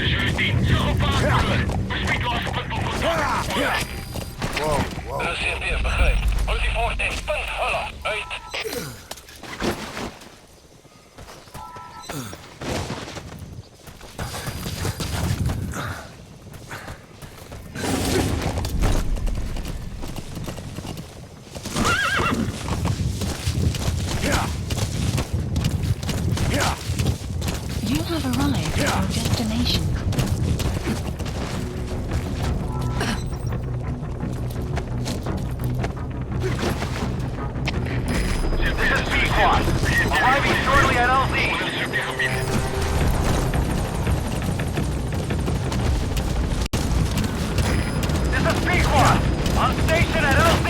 CP, begrijp. Houd die voort in. Punt, holla. Uit. You have arrived at your destination. This is B-Quad. Arriving shortly at LZ. This is B-Quad. On station at LZ.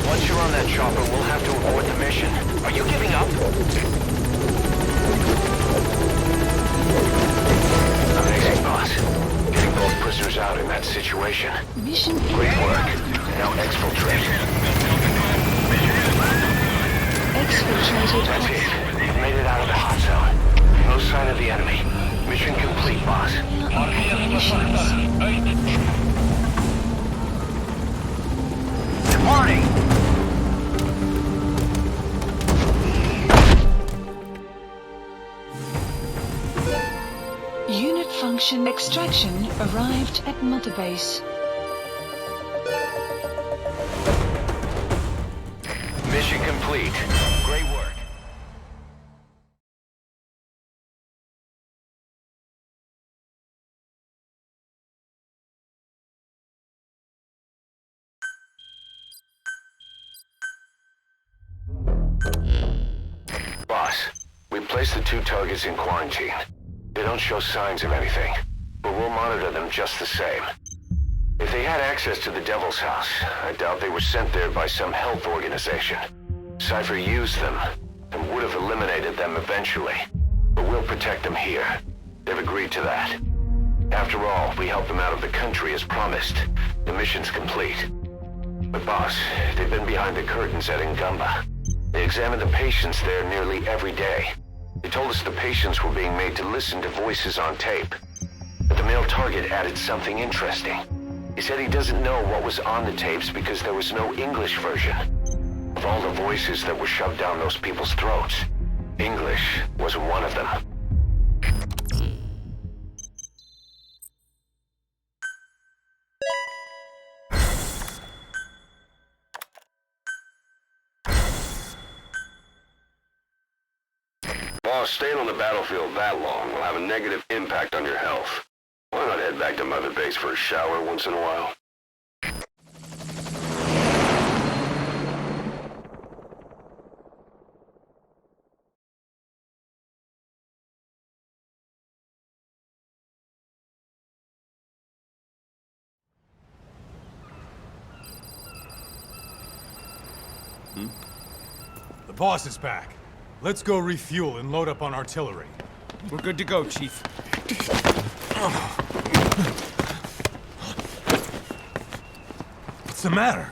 Once you're on that chopper, we'll have to abort the mission. Are you giving up? Amazing, boss. Getting both prisoners out in that situation. Mission Great work. Now exfiltrate. exfiltrated. That's it. You've made it out of the hot zone. No sign of the enemy. Mission complete, boss. Departing! Unit function extraction arrived at Mother Base. Mission complete. Great work. Boss, we placed the 2 targets in quarantine. They don't show signs of anything, but we'll monitor them just the same. If they had access to the Devil's House, I doubt they were sent there by some health organization. Cypher used them, and would have eliminated them eventually. But we'll protect them here. They've agreed to that. After all, we helped them out of the country as promised. The mission's complete. But boss, they've been behind the curtains at Ngamba. They examine the patients there nearly every day. They told us the patients were being made to listen to voices on tape. But the male target added something interesting. He said he doesn't know what was on the tapes because there was no English version. Of all the voices that were shoved down those people's throats, English was one of them. Boss, staying on the battlefield that long will have a negative impact on your health. Why not head back to Mother Base for a shower once in a while? The boss is back. Let's go refuel and load up on artillery. We're good to go, Chief. What's the matter?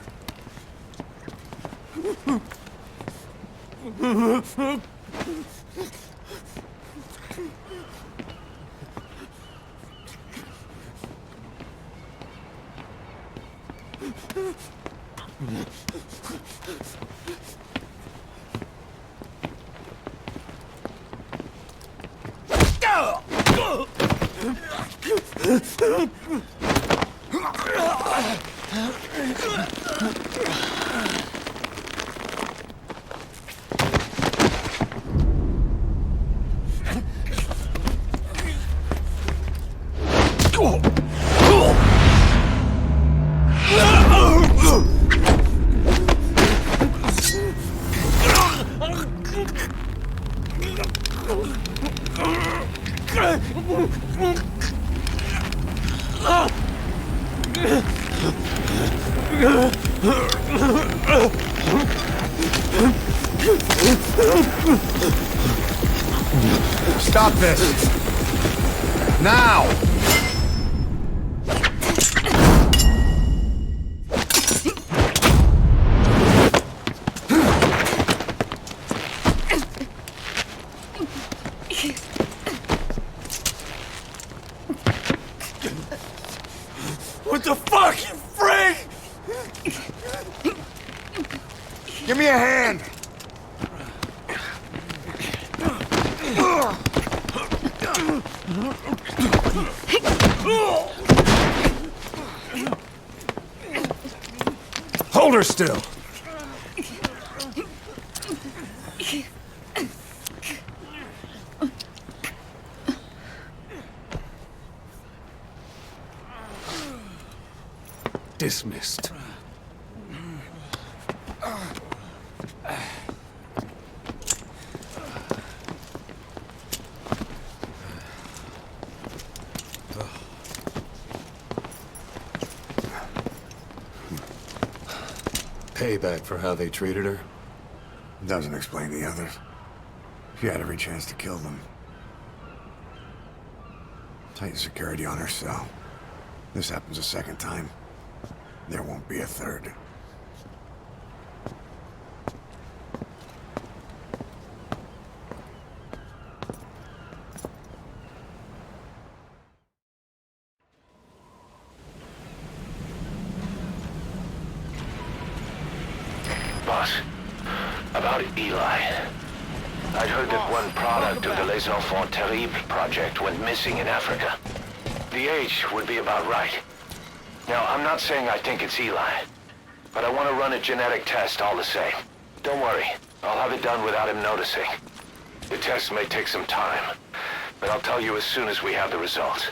Stop this! Now! What the fuck, you freak? Give me a hand! Hold her still! Dismissed. Payback for how they treated her? Doesn't explain the others. She had every chance to kill them. Tight security on her cell. This happens a second time. There won't be a third. Boss, about Eli. I'd heard that one product of the Les Enfants Terribles project went missing in Africa. The age would be about right. Now, I'm not saying I think it's Eli, but I want to run a genetic test all the same. Don't worry, I'll have it done without him noticing. The test may take some time, but I'll tell you as soon as we have the results.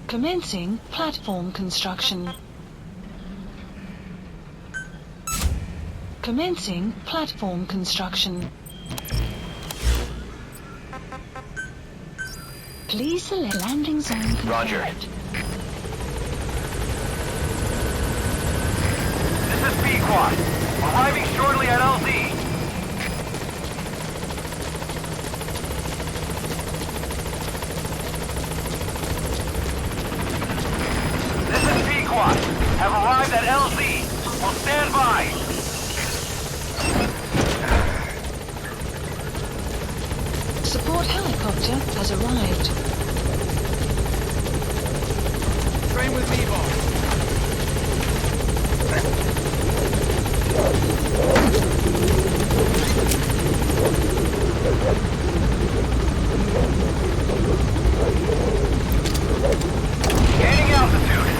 Commencing platform construction. Commencing platform construction. Please select landing zone confirmed. Roger. This is Pequod. Arriving shortly at LZ. This is Pequod. Have arrived at LZ. Will stand by. Support helicopter has arrived. Train with me, boss. Gaining altitude.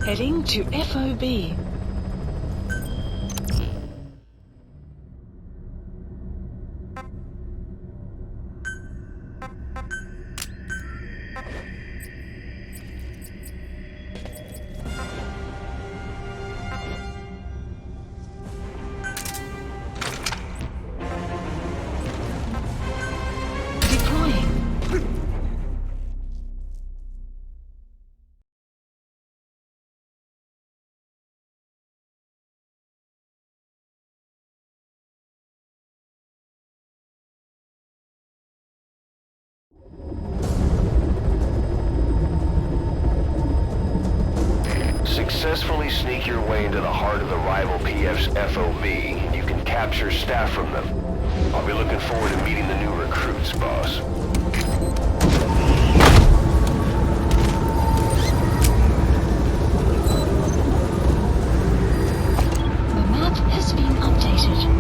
Heading to FOB. Successfully sneak your way into the heart of the rival PF's FOB, and you can capture staff from them. I'll be looking forward to meeting the new recruits, boss. The map has been updated.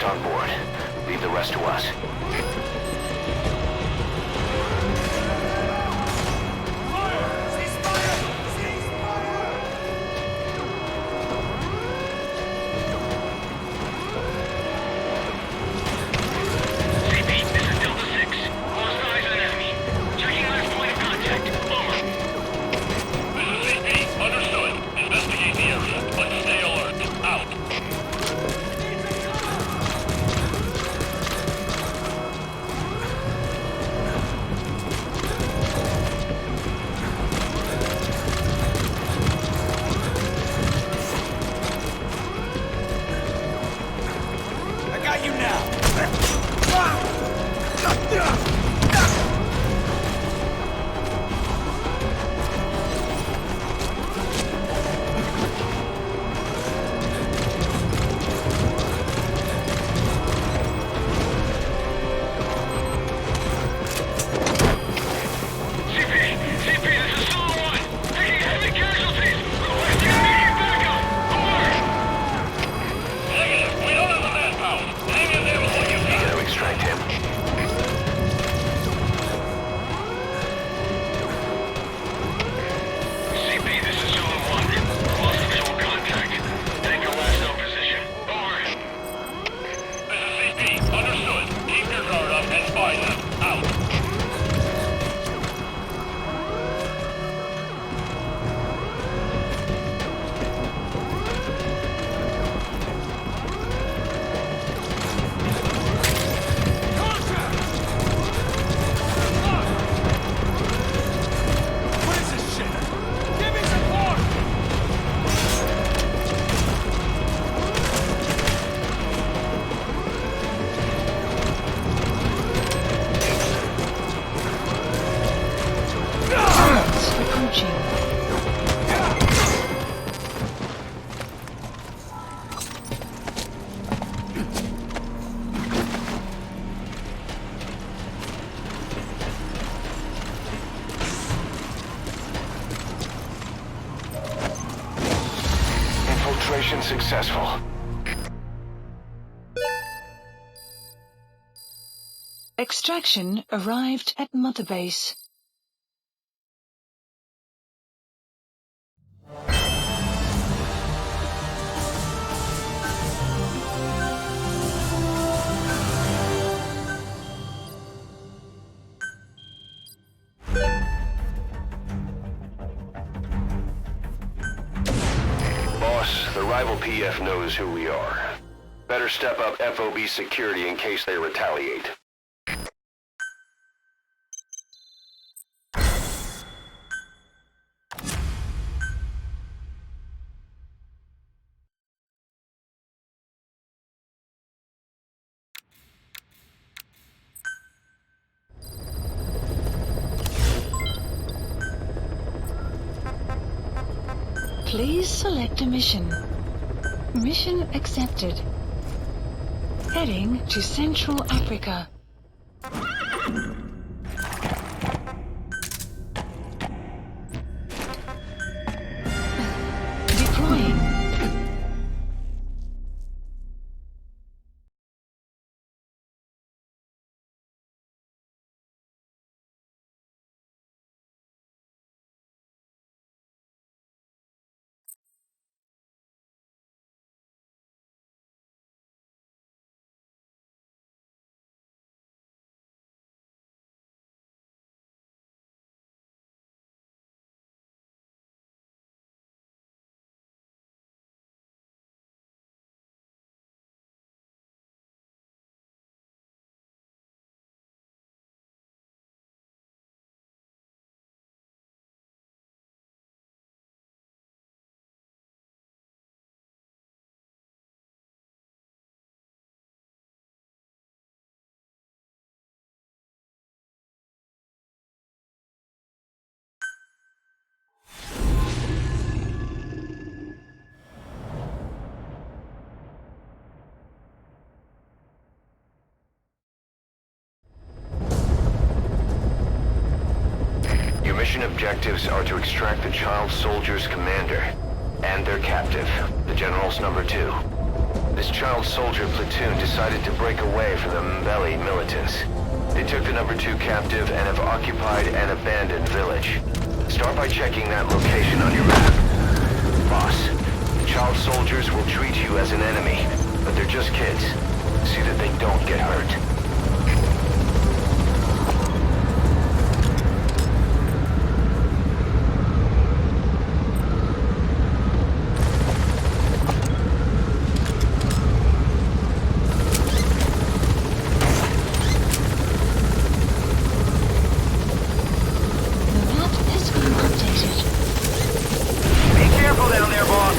on board. Leave the rest to us. Infiltration successful. Extraction arrived at Mother Base. The rival PF knows who we are. Better step up FOB security in case they retaliate. Please select a mission. Mission accepted. Heading to Central Africa. Deploying. Mission objectives are to extract the child soldier's commander and their captive, the General's number 2. This child soldier platoon decided to break away from the Mbeli militants. They took the number 2 captive and have occupied an abandoned village. Start by checking that location on your map. Boss, child soldiers will treat you as an enemy, but they're just kids. See that they don't get hurt. The map has been updated. Be careful down there, boss.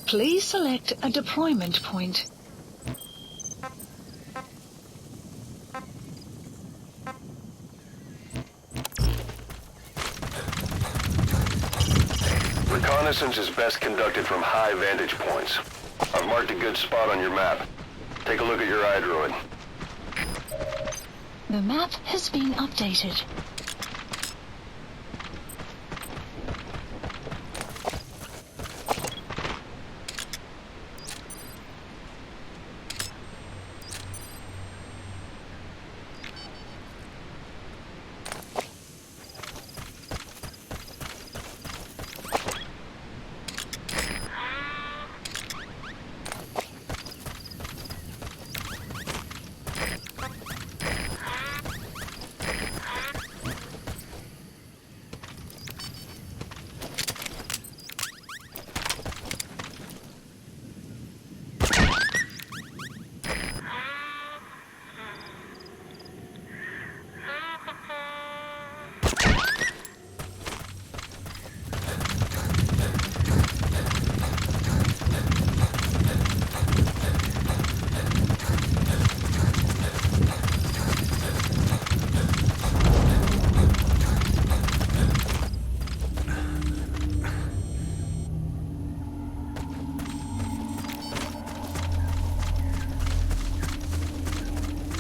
Please select a deployment point. Reconnaissance is best conducted from high vantage points. I've marked a good spot on your map. Take a look at your iDroid. The map has been updated.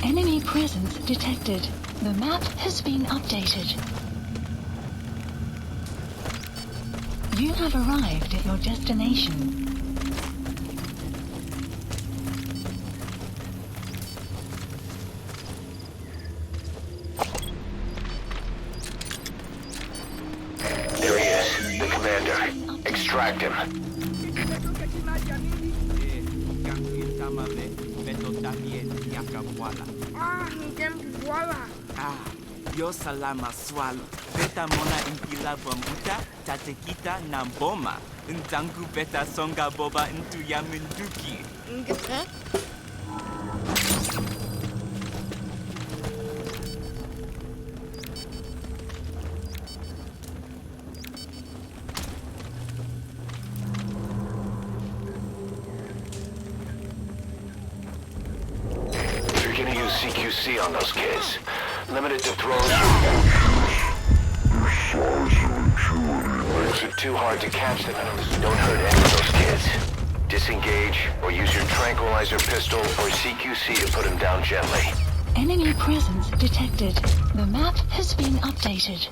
Enemy presence detected. The map has been updated. You have arrived at your destination. There he is, the commander. Extract him. Yo salama swalo. Beta mona impila bambuta, tatekita na boma. Ntangu beta songa boba into yaminduki. If you're gonna use CQC on those kids, limit it to throws. Makes it too hard to catch them. Don't hurt any of those kids. Disengage, or use your tranquilizer pistol or CQC to put them down gently. Enemy presence detected. The map has been updated.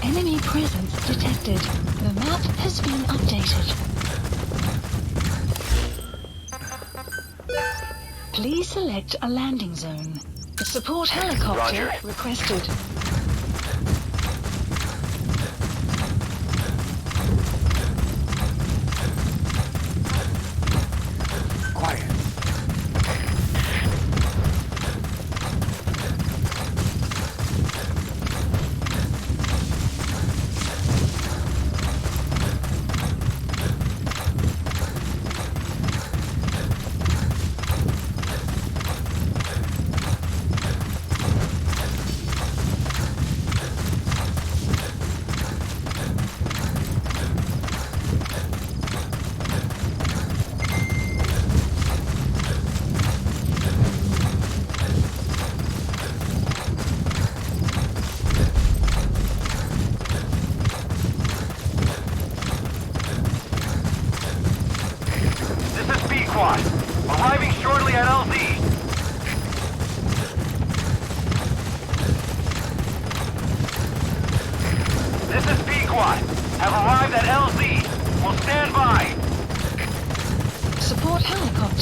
Enemy presence detected. The map has been updated. Please select a landing zone. A support helicopter Roger. requested.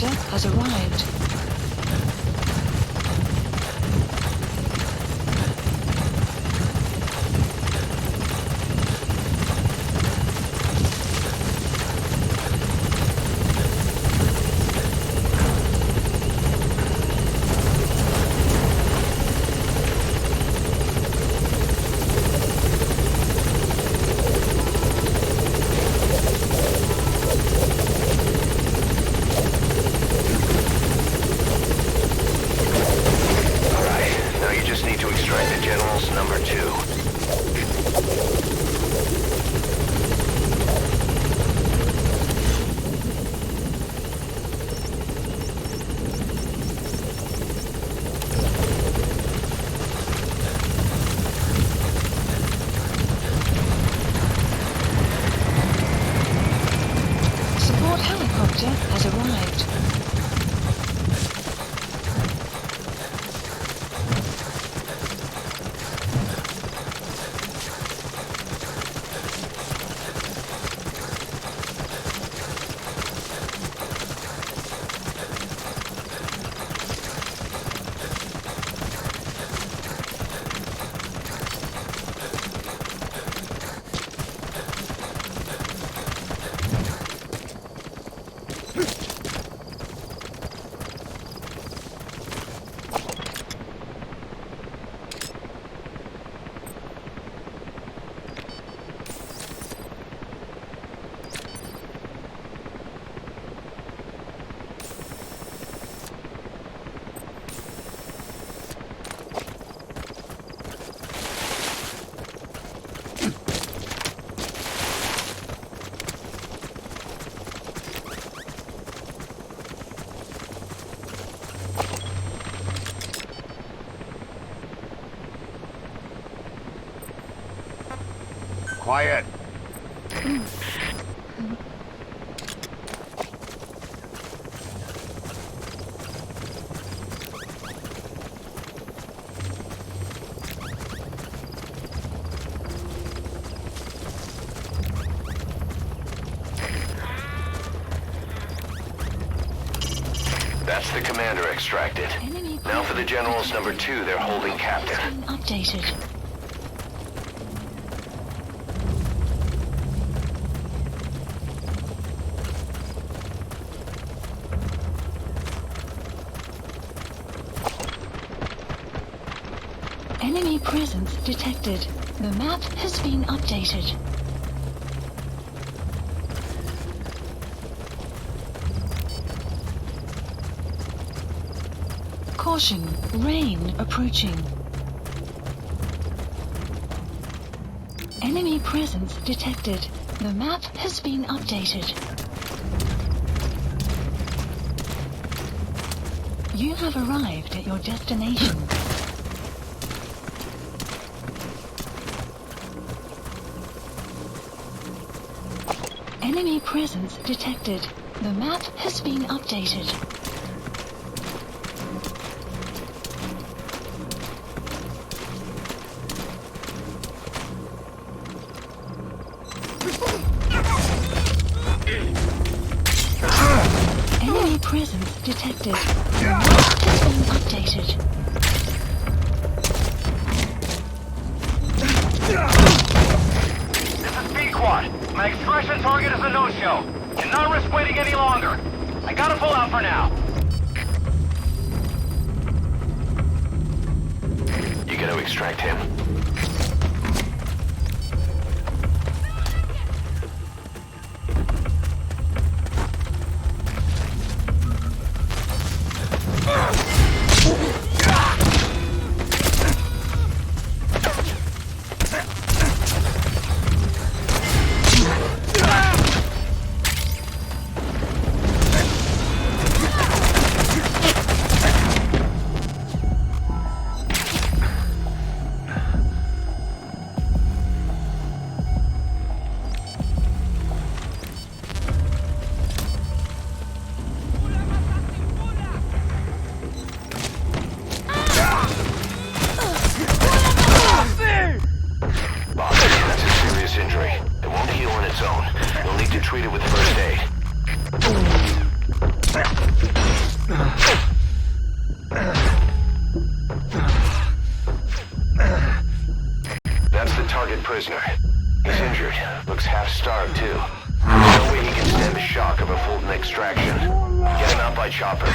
helicopter has arrived. Helicopter has arrived. Quiet. That's the commander extracted. Enemy Now for the generals number 2, they're holding captain. Updated. Enemy presence detected. The map has been updated. Caution, rain approaching. Enemy presence detected. The map has been updated. You have arrived at your destination. Enemy presence detected. The map has been updated. Enemy presence detected. The map has been updated. This is B-Quad. My extraction target is a no-show. Cannot risk waiting any longer. I gotta pull out for now. You gotta extract him. prisoner. He's injured. Looks half-starved, too. There's no way he can stand the shock of a Fulton extraction. Get him out by chopper.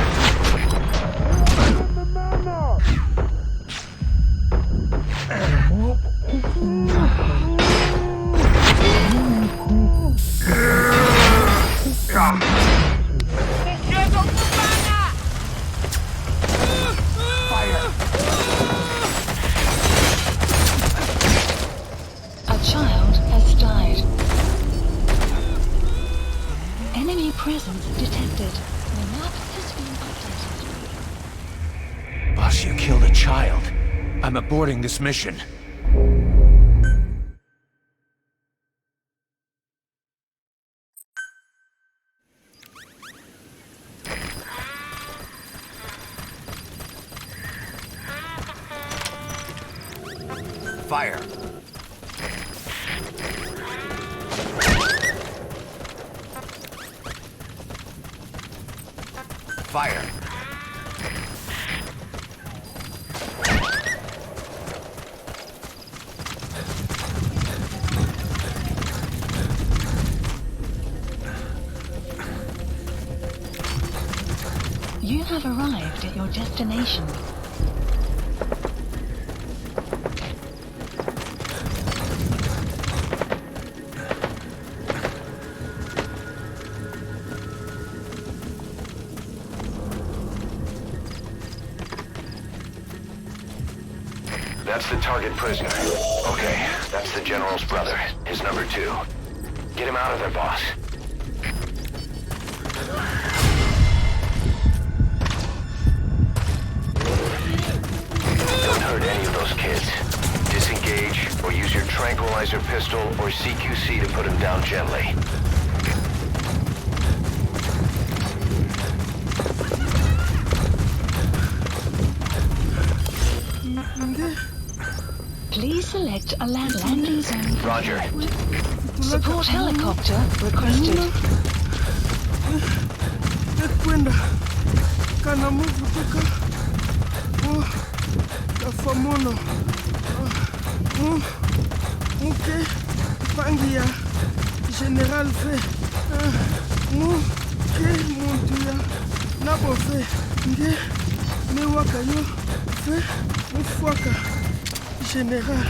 A child has died. Enemy presence detected. The map has been updated. Boss, you killed a child. I'm aborting this mission. Fire! Fire! You have arrived at your destination. That's the target prisoner. Okay, that's the General's brother, his number 2. Get him out of there, boss. Don't hurt any of those kids. Disengage, or use your tranquilizer pistol or CQC to put him down gently. Please select a landing zone. Roger. Support helicopter requested. Kwenda kana move kutoka kafamono muke pangi ya General fe muke muntu ya nabo fe nge mewaka yo fe mufwaka General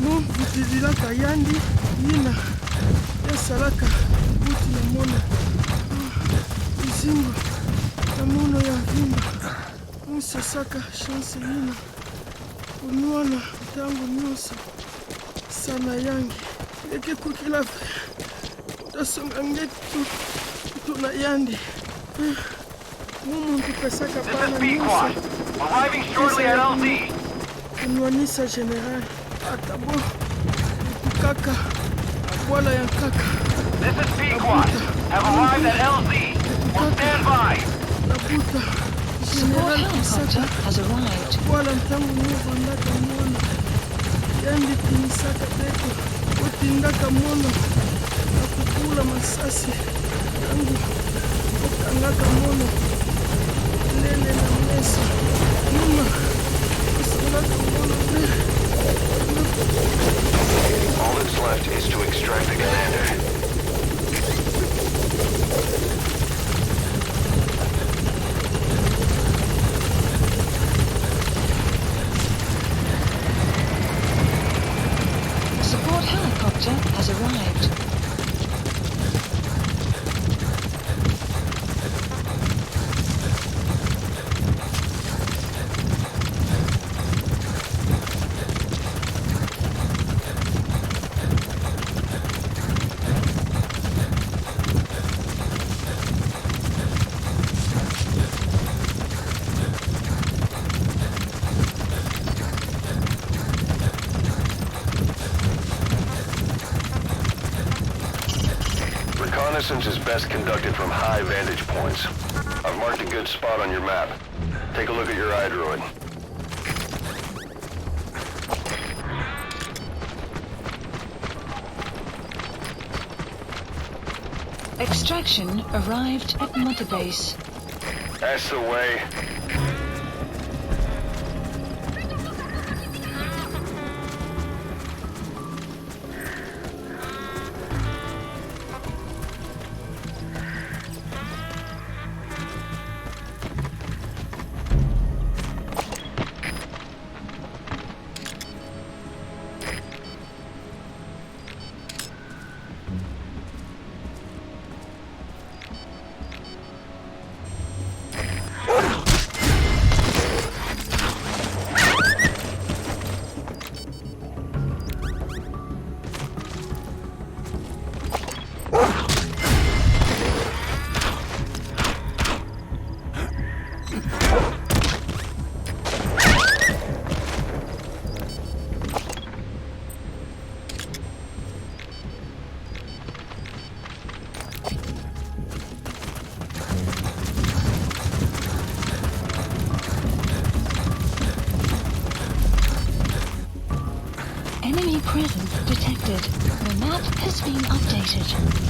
mu vitizilaka yandi yina yasalaka buti ya mona izingo ya mono ya vimba musasaka chance yina unuana tangu nyuso sana yangi leke kukila fe utasonga ngetu tuna yandi mumuntu pesaka pana nyuso arriving shortly at LZ. Unwanisa General atabo kaka wala ya kaka. This is Pequod. Have arrived at LZ. We'll stand by. Naputa Support General helicopter has arrived. wala mtangu mwovu ndaka mwono yandi kinisaka beto utindaka mwono na kukula masasi yangu ukangaka mwono lele na mesa nyuma usangaka mwono All that's left is to extract the commander. Support helicopter has arrived. Reconnaissance is best conducted from high vantage points. I've marked a good spot on your map. Take a look at your iDroid. Extraction arrived at Mother Base. That's the way. Enemy presence detected. The map has been updated.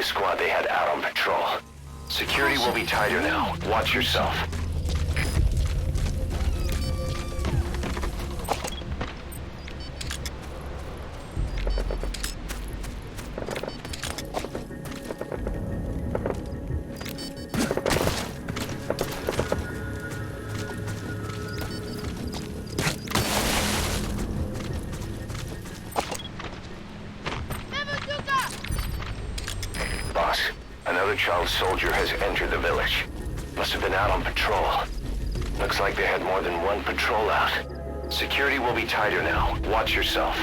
Squad they had out on patrol. Security will be tighter now. Watch yourself. Boss, another child soldier has entered the village. Must have been out on patrol. Looks like they had more than one patrol out. Security will be tighter now. Watch yourself.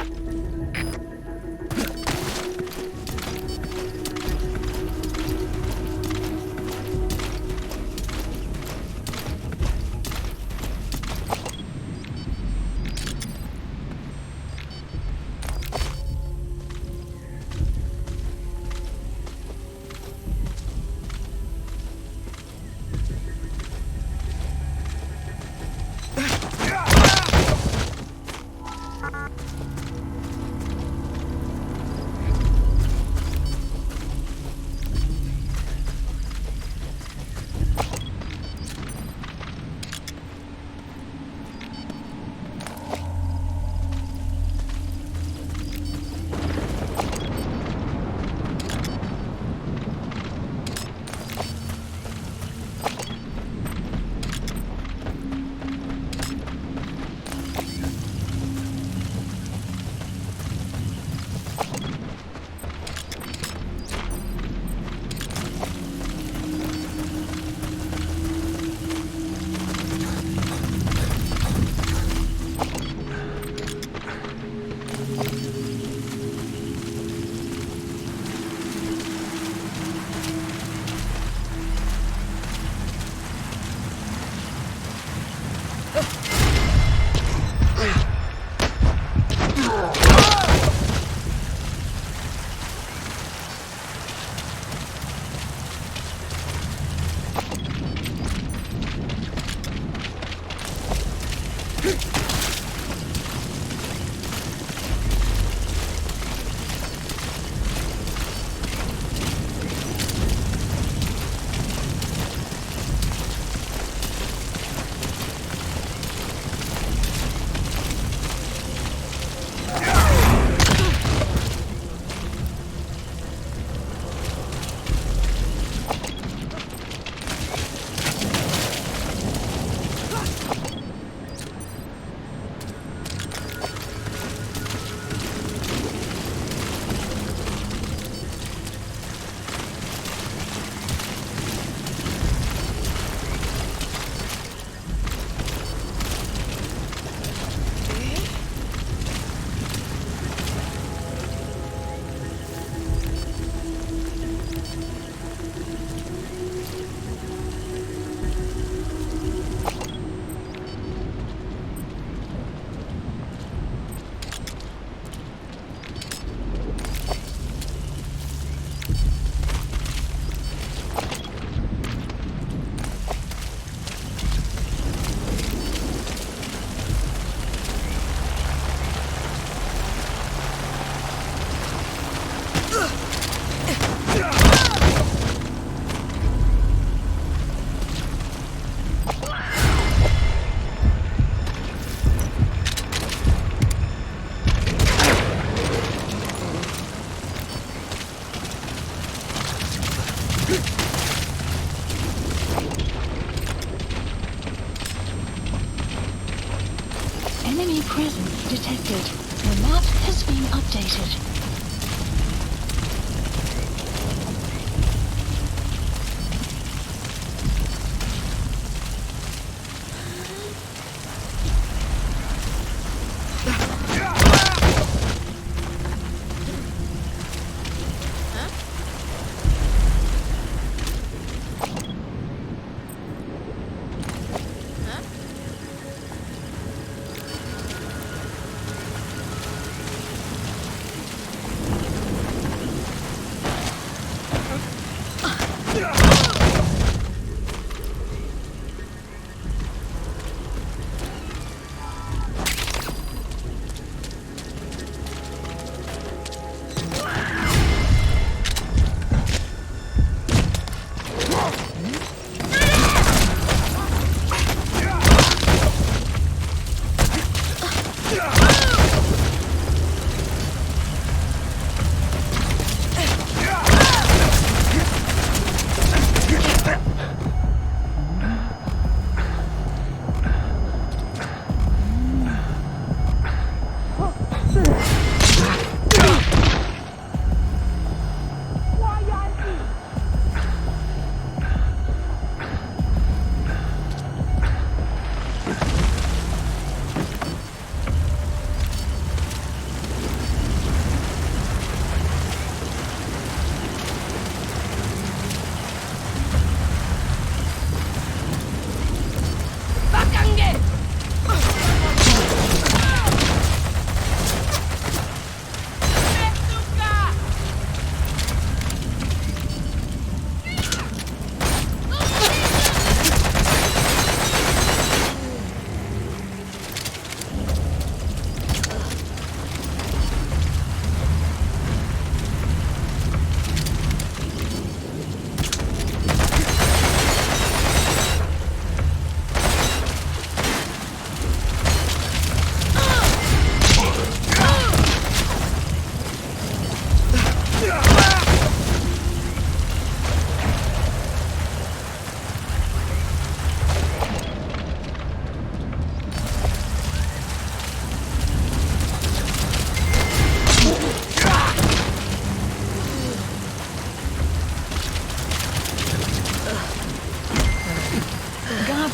detected. The map has been updated.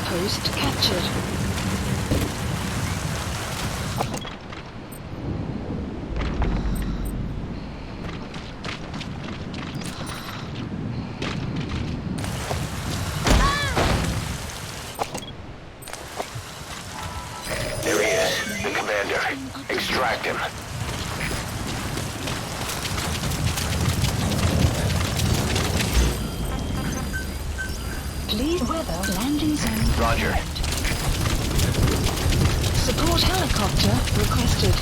Post captured. There he is, the commander. Extract him. Please weather landing zone. Roger. Support helicopter requested.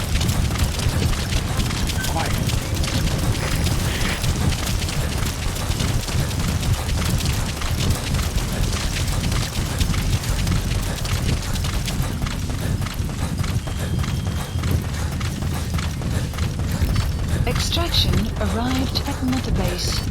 Extraction arrived at Mother Base.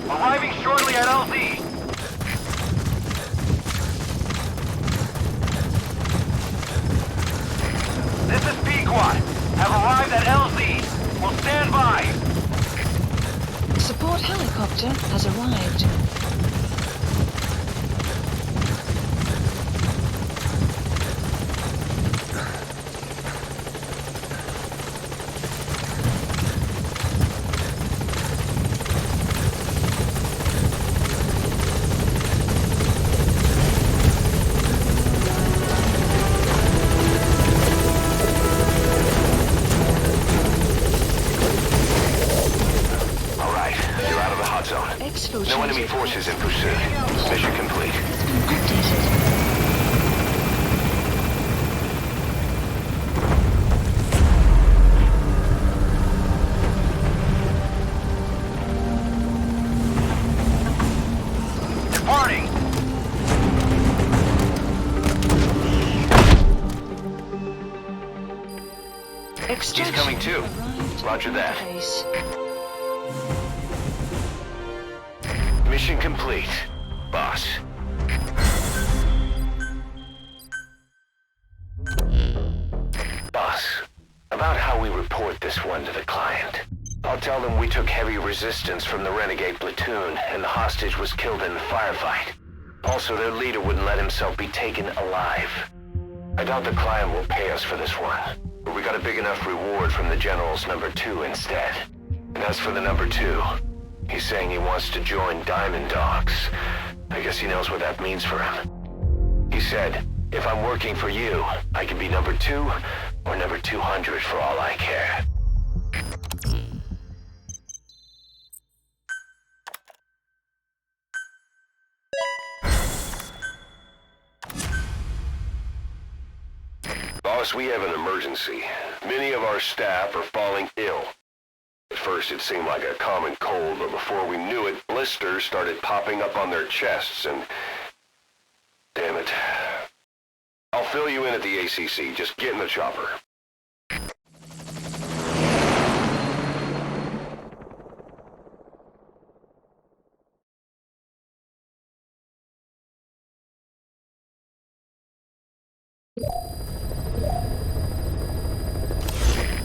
Arriving shortly at LZ. This is Pequod. Have arrived at LZ. Will stand by. Support helicopter has arrived. No enemy forces in pursuit. Mission complete. Updated. Extraction coming too. arrived Roger at that. base. Mission complete, boss. Boss, about how we report this one to the client. I'll tell them we took heavy resistance from the renegade platoon and the hostage was killed in the firefight. Also, their leader wouldn't let himself be taken alive. I doubt the client will pay us for this one, but we got a big enough reward from the General's number 2 instead. And as for the number 2, he's saying he wants to join Diamond Dogs. I guess he knows what that means for him. He said, if I'm working for you, I can be number 2 or number 200 for all I care. Boss, we have an emergency. Many of our staff are falling ill. At first it seemed like a common cold, but before we knew it, blisters started popping up on their chests and... Damn it. I'll fill you in at the ACC. Just get in the chopper.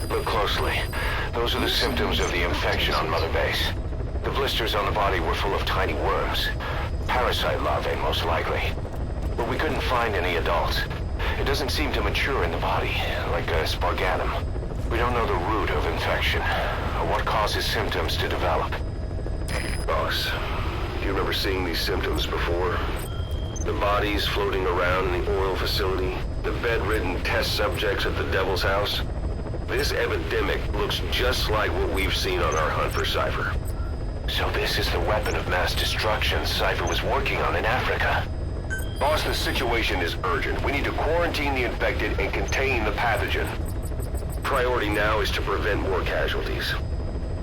Look closely. Those are the symptoms of the infection on Mother Base. The blisters on the body were full of tiny worms. Parasite larvae, most likely. But we couldn't find any adults. It doesn't seem to mature in the body, like a spargatum. We don't know the root of infection, or what causes symptoms to develop. Boss, do you remember seeing these symptoms before? The bodies floating around in the oil facility, the bedridden test subjects at the Devil's House. This epidemic looks just like what we've seen on our hunt for Cypher. So this is the weapon of mass destruction Cypher was working on in Africa. Boss, the situation is urgent. We need to quarantine the infected and contain the pathogen. Priority now is to prevent more casualties.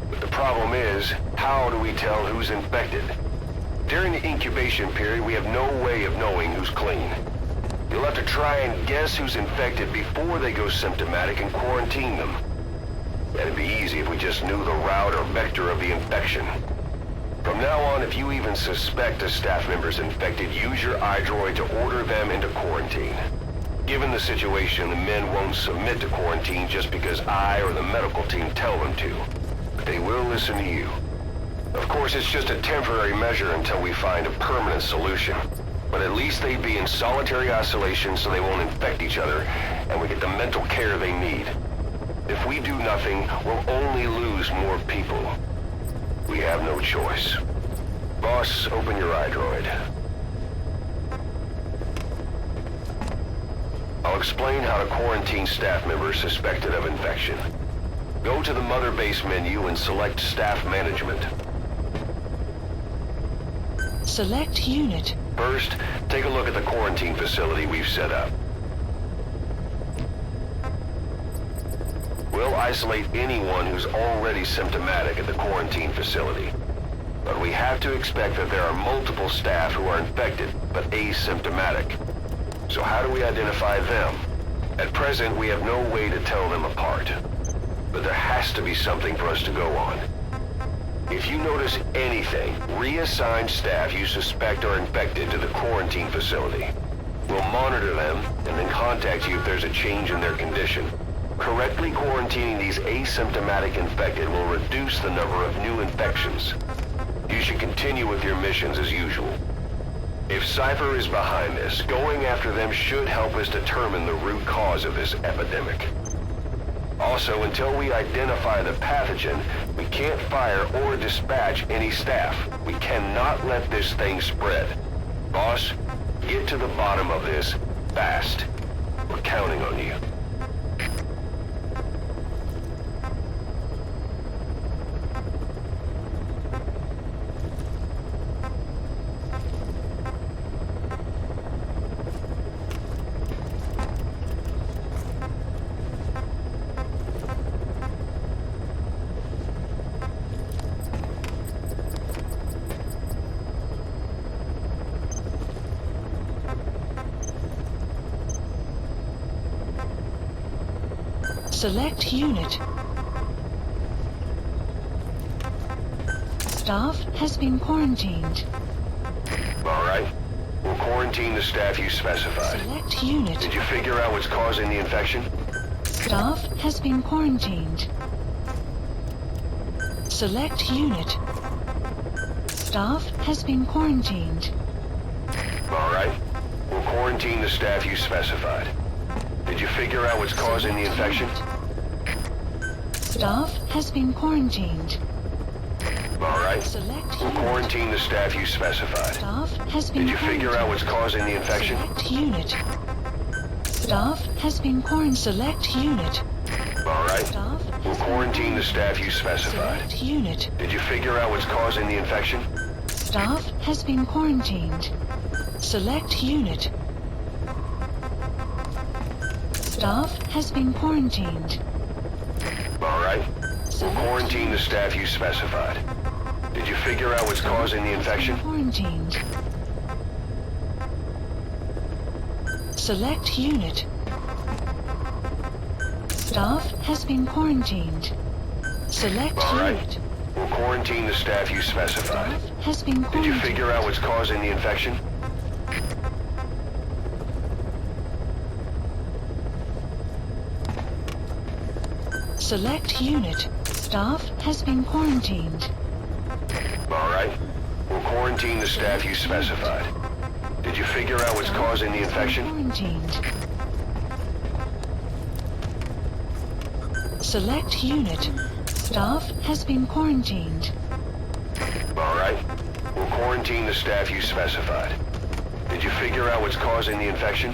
But the problem is, how do we tell who's infected? During the incubation period, we have no way of knowing who's clean. You'll have to try and guess who's infected before they go symptomatic and quarantine them. That'd be easy if we just knew the route or vector of the infection. From now on, if you even suspect a staff member's infected, use your iDroid to order them into quarantine. Given the situation, the men won't submit to quarantine just because I or the medical team tell them to. But they will listen to you. Of course, it's just a temporary measure until we find a permanent solution. But at least they'd be in solitary isolation so they won't infect each other, and we get the mental care they need. If we do nothing, we'll only lose more people. We have no choice. Boss, open your iDroid. I'll explain how to quarantine staff members suspected of infection. Go to the Mother Base menu and select Staff Management. Select unit. First, take a look at the quarantine facility we've set up. We'll isolate anyone who's already symptomatic at the quarantine facility. But we have to expect that there are multiple staff who are infected, but asymptomatic. So how do we identify them? At present, we have no way to tell them apart. But there has to be something for us to go on. If you notice anything, reassign staff you suspect are infected to the quarantine facility. We'll monitor them and then contact you if there's a change in their condition. Correctly quarantining these asymptomatic infected will reduce the number of new infections. You should continue with your missions as usual. If Cypher is behind this, going after them should help us determine the root cause of this epidemic. Also, until we identify the pathogen, we can't fire or dispatch any staff. We cannot let this thing spread. Boss, get to the bottom of this fast. We're counting on you. Select unit. Staff has been quarantined. All right. We'll quarantine the staff you specified. Select unit. Did you figure out what's causing the infection? Staff has been quarantined. Select unit. Staff has been quarantined. All right. We'll quarantine the staff you specified. Did you figure out what's causing the infection? Staff has been quarantined. All right. Select We'll unit. quarantine the staff you specified. Staff has been Did you figure out what's causing the infection? Select unit. Staff has been quarantined. Select unit. All right. Staff We'll quarantine the staff you specified. Select unit. Did you figure out what's causing the infection? Staff has been quarantined. Select unit. Staff has been quarantined. All right. We'll quarantine the staff you specified. Did you figure out what's causing the infection? Quarantined. Select unit. Staff has been quarantined. Select All right. unit. We'll quarantine the staff you specified. Staff has been Did you quarantined. figure out what's causing the infection? Select unit. Staff has been quarantined. All right. We'll quarantine the staff you specified. Did you figure out what's causing the infection? Quarantined. Select unit. Staff has been quarantined. All right. We'll quarantine the staff you specified. Did you figure out what's causing the infection?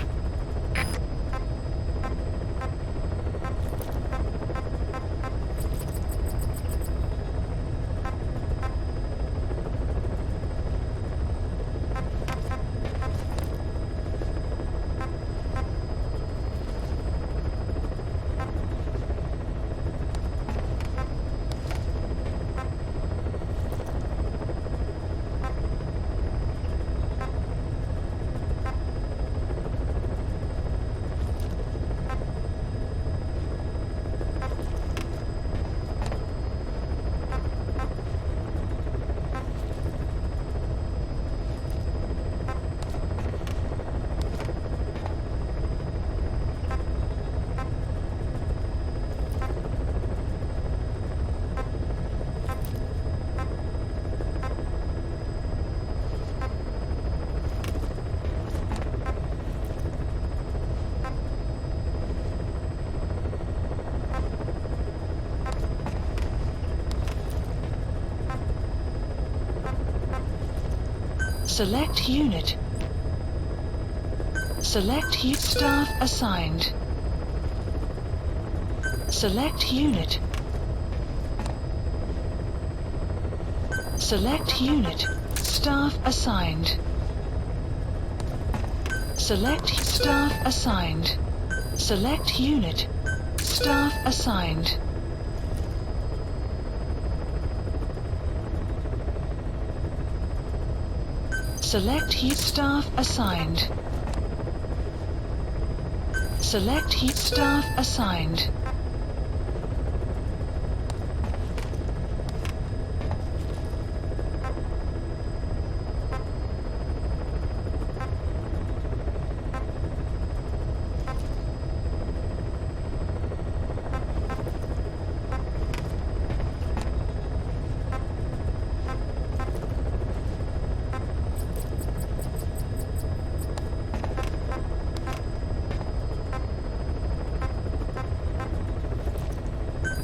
Select unit. Select staff assigned. Select unit. Select unit. Staff assigned. Select staff assigned. Select unit. Staff assigned. Select staff assigned. Select staff assigned.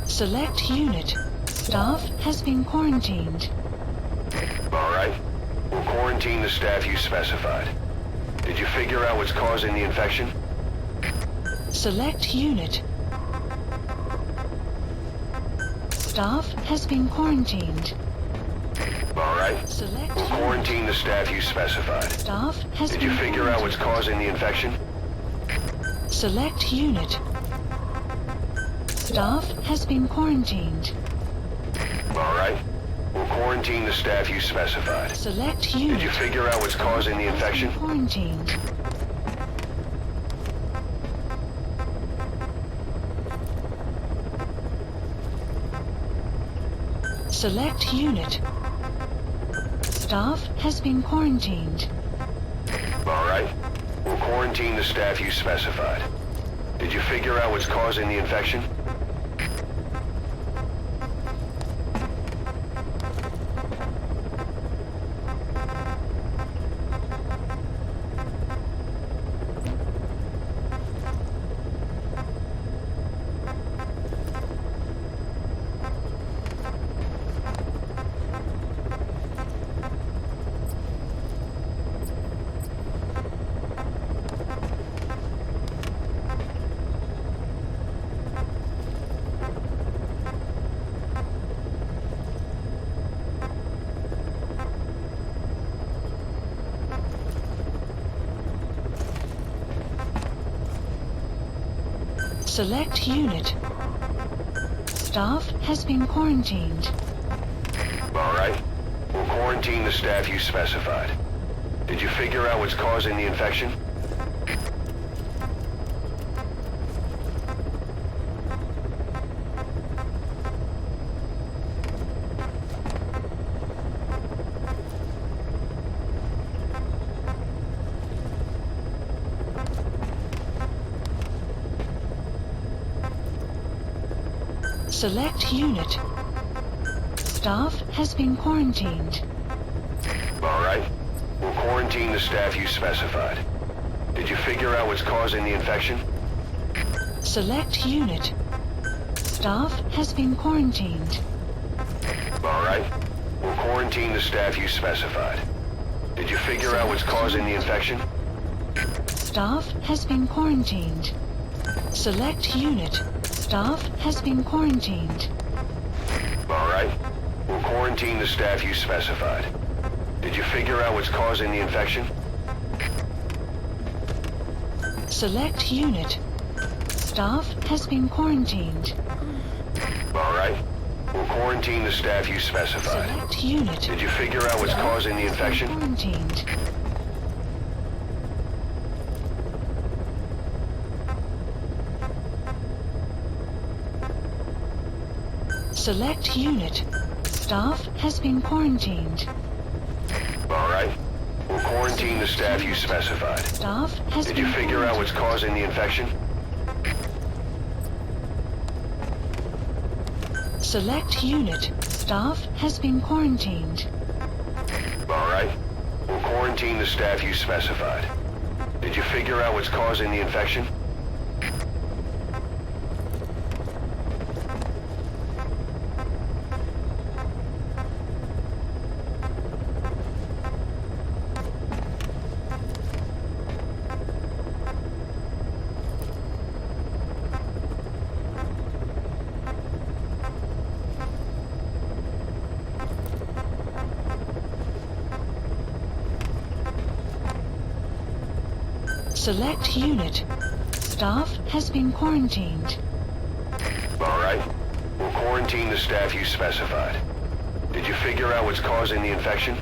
Select unit. Staff has been quarantined. All right. We'll quarantine the staff you specified. Did you figure out what's causing the infection? Select unit. Staff has been quarantined. All right. Select We'll unit. quarantine the staff you specified. Staff has Did been you figure out what's causing the infection? Select unit. Staff has been quarantined. All right. We'll quarantine the staff you specified. Select unit. Did you figure out what's causing the infection? Select unit. Staff has been quarantined. All right. We'll quarantine the staff you specified. Did you figure out what's causing the infection? Select unit. Staff has been quarantined. All right. We'll quarantine the staff you specified. Did you figure out what's causing the infection? Select unit. Staff has been quarantined. All right. We'll quarantine the staff you specified. Did you figure out what's causing the infection? Select unit. Staff has been quarantined. All right. We'll quarantine the staff you specified. Did you figure out what's causing the infection? Staff has been quarantined. Select unit. Staff has been quarantined. All right. We'll quarantine the staff you specified. Did you figure out what's causing the infection? Select unit. Staff has been quarantined. All right. We'll quarantine the staff you specified. Select unit. Did you figure out what's causing the infection? Quarantined. Select unit. Staff has been quarantined. All right. We'll quarantine the staff you specified. Staff has Did been you figure out what's causing the infection? Select unit. Staff has been quarantined. All right. We'll quarantine the staff you specified. Did you figure out what's causing the infection? Select unit. Staff has been quarantined. All right. We'll quarantine the staff you specified. Did you figure out what's causing the infection?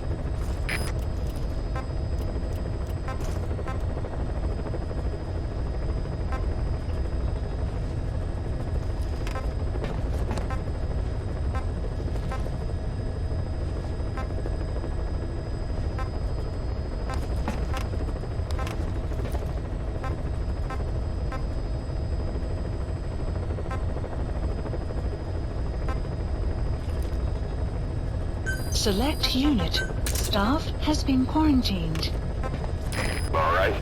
Select unit. Staff has been quarantined. All right.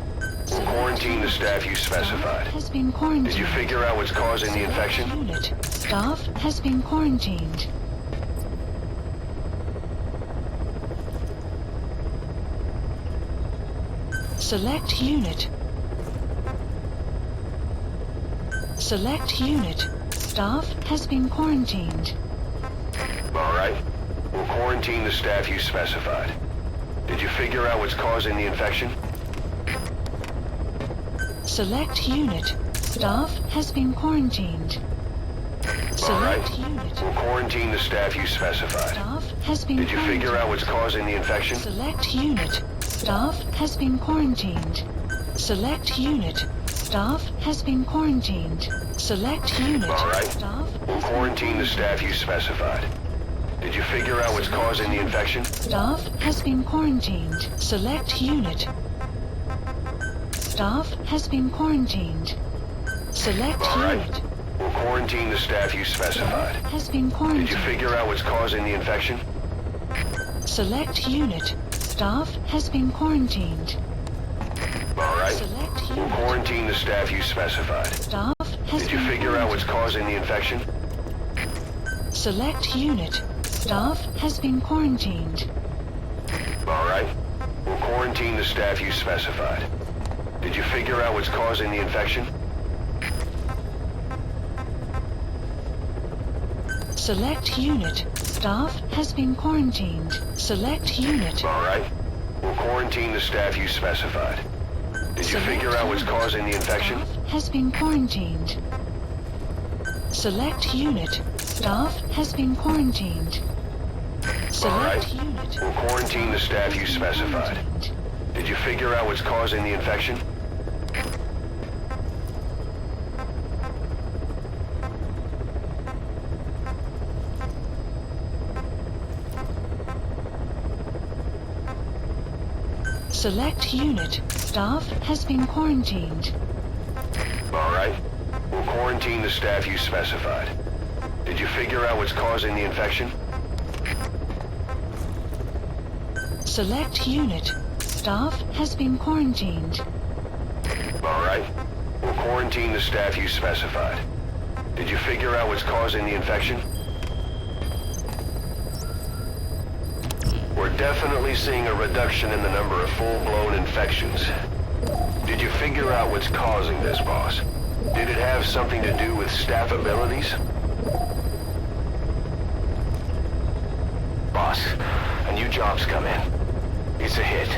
We'll quarantine the staff you specified. Has been quarantined. Did you figure out what's causing the infection? Unit. Staff has been quarantined. Select unit. Select unit. Staff has been quarantined. All right. We'll quarantine the staff you specified. Did you figure out what's causing the infection? Select unit. Staff has been quarantined. All right. Select unit. We'll quarantine the staff you specified. Staff has been Did you figure out what's causing the infection? Select unit. Staff has been quarantined. Select unit. Staff has been quarantined. Select unit. All right. Staff We'll has quarantine the staff you specified. Did you figure out what's causing the infection? Staff has been quarantined. Select unit. Staff has been quarantined. Select All right. unit. We'll quarantine the staff you specified. Has been Did quarantined. you figure out what's causing the infection? Select unit. Staff has been quarantined. All right. Select We'll unit. quarantine the staff you specified. Staff has Did you been figure out what's quarantined. causing the infection? Select unit. Staff has been quarantined. All right. We'll quarantine the staff you specified. Did you figure out what's causing the infection? Select unit. Staff has been quarantined. Select unit. All right. We'll quarantine the staff you specified. Did you Select figure out what's unit. causing the infection? Staff has been quarantined. Select unit. Staff has been quarantined. Select unit. We'll quarantine the staff you specified. Quarantined. Did you figure out what's causing the infection? Select unit. Staff has been quarantined. All right. We'll quarantine the staff you specified. Did you figure out what's causing the infection? Select unit. Staff has been quarantined. All right. We'll quarantine the staff you specified. Did you figure out what's causing the infection? We're definitely seeing a reduction in the number of full-blown infections. Did you figure out what's causing this, boss? Did it have something to do with staff abilities? Boss, a new job's come in. It's a hit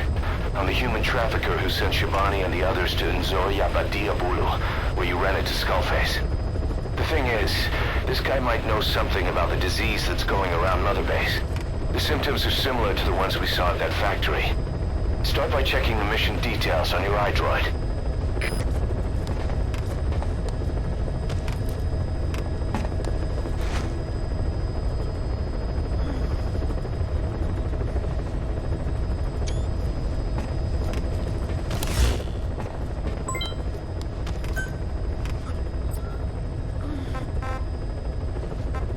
on the human trafficker who sent Shabani and the others to Nzoia Badia Bulu, where you ran into Skullface. The thing is, this guy might know something about the disease that's going around Mother Base. The symptoms are similar to the ones we saw at that factory. Start by checking the mission details on your iDroid.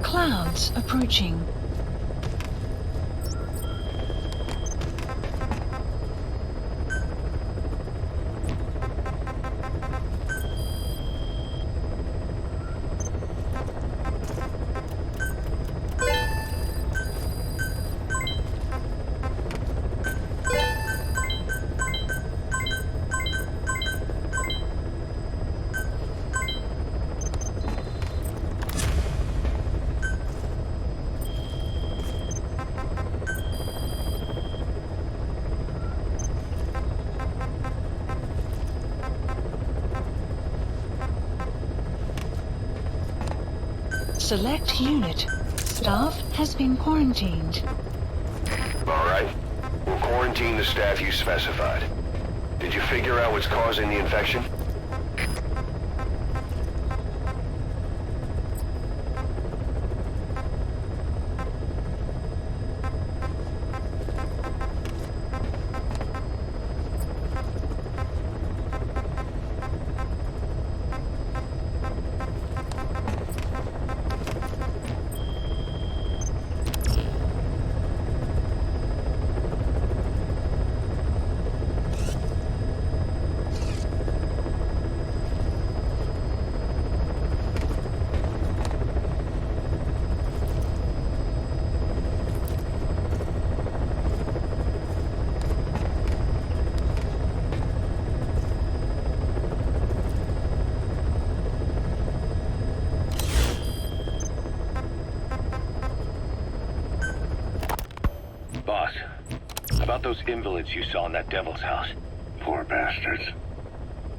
Clouds approaching. Select unit. Staff has been quarantined. All right. We'll quarantine the staff you specified. Did you figure out what's causing the infection? Boss, about those invalids you saw in that devil's house. Poor bastards.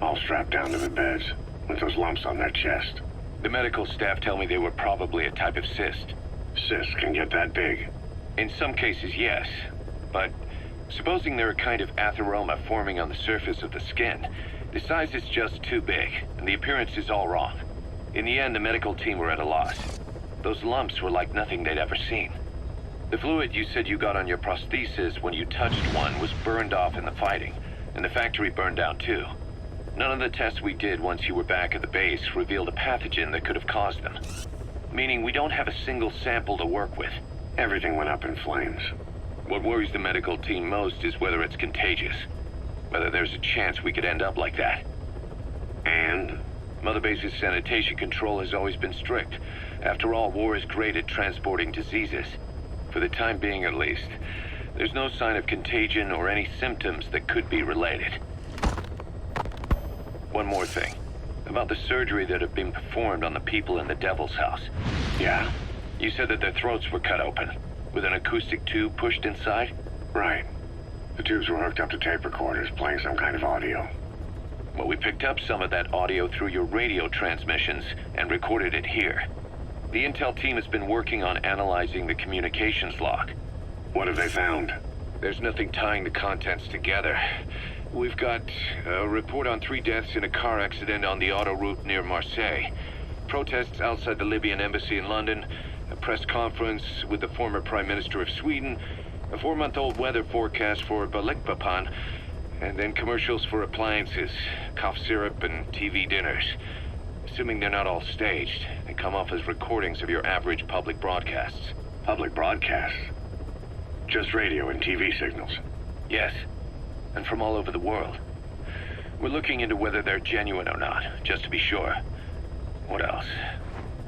All strapped down to the beds, with those lumps on their chest. The medical staff tell me they were probably a type of cyst. Cysts can get that big. In some cases, yes. But supposing they're a kind of atheroma forming on the surface of the skin, the size is just too big, and the appearance is all wrong. In the end, the medical team were at a loss. Those lumps were like nothing they'd ever seen. The fluid you said you got on your prosthesis when you touched one was burned off in the fighting, and the factory burned down too. None of the tests we did once you were back at the base revealed a pathogen that could have caused them. Meaning we don't have a single sample to work with. Everything went up in flames. What worries the medical team most is whether it's contagious. Whether there's a chance we could end up like that. And? Mother Base's sanitation control has always been strict. After all, war is great at transporting diseases. For the time being at least, there's no sign of contagion or any symptoms that could be related. One more thing. About the surgery that had been performed on the people in the Devil's House. Yeah? You said that their throats were cut open, with an acoustic tube pushed inside? Right. The tubes were hooked up to tape recorders, playing some kind of audio. Well, we picked up some of that audio through your radio transmissions and recorded it here. The intel team has been working on analyzing the communications log. What have they found? There's nothing tying the contents together. We've got a report on 3 deaths in a car accident on the autoroute near Marseille. Protests outside the Libyan embassy in London. A press conference with the former Prime Minister of Sweden. A 4-month-old weather forecast for Balikpapan. And then commercials for appliances, cough syrup, and TV dinners. Assuming they're not all staged, they come off as recordings of your average public broadcasts. Public broadcasts? Just radio and TV signals? Yes. And from all over the world. We're looking into whether they're genuine or not, just to be sure. What else?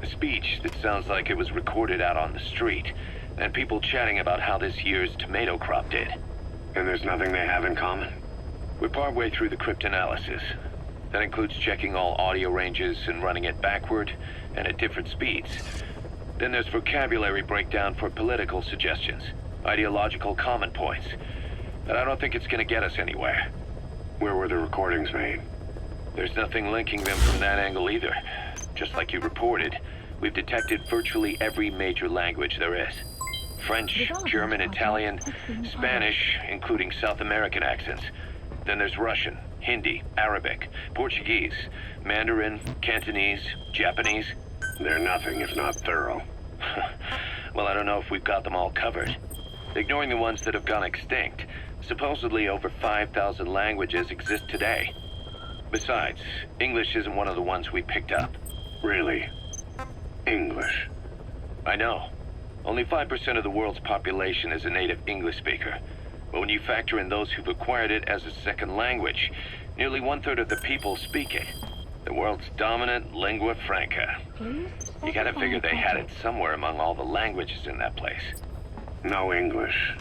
A speech that sounds like it was recorded out on the street, and people chatting about how this year's tomato crop did. And there's nothing they have in common? We're partway through the cryptanalysis. That includes checking all audio ranges and running it backward and at different speeds. Then there's vocabulary breakdown for political suggestions, ideological common points. But I don't think it's gonna get us anywhere. Where were the recordings made? There's nothing linking them from that angle either. Just like you reported, we've detected virtually every major language there is. French, German, Italian, Spanish, including South American accents. Then there's Russian, Hindi, Arabic, Portuguese, Mandarin, Cantonese, Japanese. They're nothing if not thorough. Well, I don't know if we've got them all covered. Ignoring the ones that have gone extinct, supposedly over 5,000 languages exist today. Besides, English isn't one of the ones we picked up. Really? English? I know. Only 5% of the world's population is a native English speaker. But when you factor in those who've acquired it as a second language, nearly 1/3 of the people speak it. The world's dominant lingua franca. You gotta figure they had it somewhere among all the languages in that place. No English.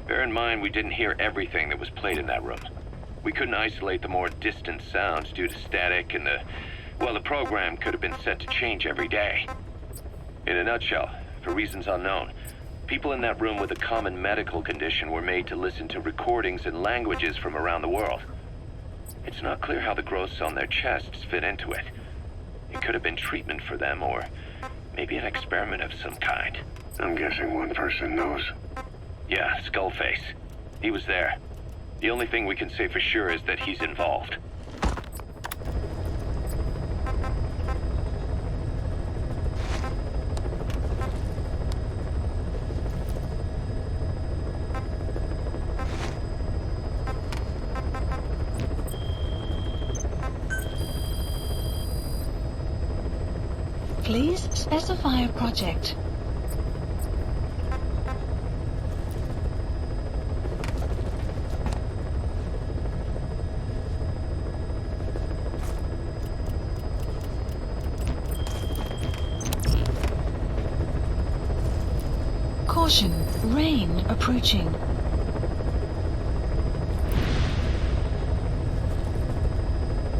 Bear in mind, we didn't hear everything that was played in that room. We couldn't isolate the more distant sounds due to static and the program could have been set to change every day. In a nutshell, for reasons unknown, people in that room with a common medical condition were made to listen to recordings in languages from around the world. It's not clear how the growths on their chests fit into it. It could have been treatment for them, or maybe an experiment of some kind. I'm guessing one person knows. Yeah, Skullface. He was there. The only thing we can say for sure is that he's involved. Please specify a project. Caution, rain approaching.